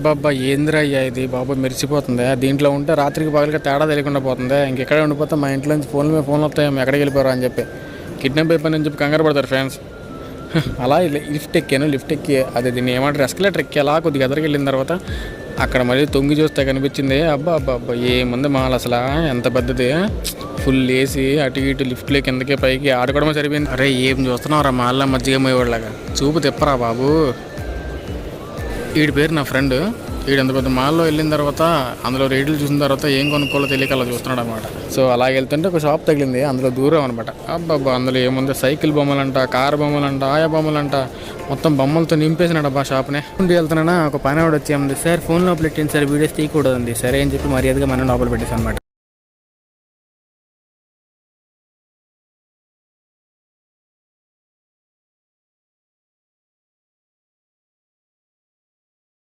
బాబా ఏంద్రా అయ్యా ఇది బాబా మెరిసిపోతుంది. దీంట్లో ఉంటే రాత్రికి పగలకి తేడా తెలియకుండా పోతుంది. ఇంకెక్కడే ఉండిపోతే మా ఇంట్లో నుంచి ఫోన్లు వస్తాయి, ఎక్కడికి వెళ్ళిపోరా అని చెప్పి కిడ్నాప్ అయిపోయిందని చెప్పి కంగారు పడతారు ఫ్రెండ్స్. అలా లిఫ్ట్ ఎక్కి అది దీన్ని ఏమంటారు ఎస్కలేటర్ ఎక్కి అలా కొద్దిగా ఎదరికి వెళ్ళిన తర్వాత అక్కడ మళ్ళీ తొంగి చూస్తే కనిపించింది. అబ్బా ఏముంది మాల్ అసలు ఎంత పెద్దది, ఫుల్ వేసి అటు ఇటు లిఫ్ట్లో కిందకే పైకి ఆడుకోవడమే సరిపోయింది. అరే ఏం చూస్తున్నావురా మాల్లో మజ్జిగ పోయేవాళ్ళగా, చూపు తిప్పరా బాబు. వీడి పేరు నా ఫ్రెండ్. వీడు ఎంత పెద్ద మాల్లో వెళ్ళిన తర్వాత అందులో రేట్లు చూసిన తర్వాత ఏం కొనుక్కోవాలో తెలియక అలా చూస్తున్నాడు అనమాట. సో అలా వెళ్తుంటే ఒక షాప్ తగిలింది, అందులో దూరం అనమాట. అబ్బాబ్బా అందులో ఏముంది సైకిల్ బొమ్మలంట, కారు బొమ్మలంట, ఆయా బొమ్మలంట, మొత్తం బొమ్మలతో నింపేసినాడు అబ్బా షాప్నే. ఉండి వెళ్తున్నా ఒక పని వచ్చి సార్ ఫోన్ లోపల పెట్టింది సార్, వీడియోస్ తీయకూడదండి సరే అని చెప్పి మర్యాదగా మనం లోపల పెట్టేసి అనమాట.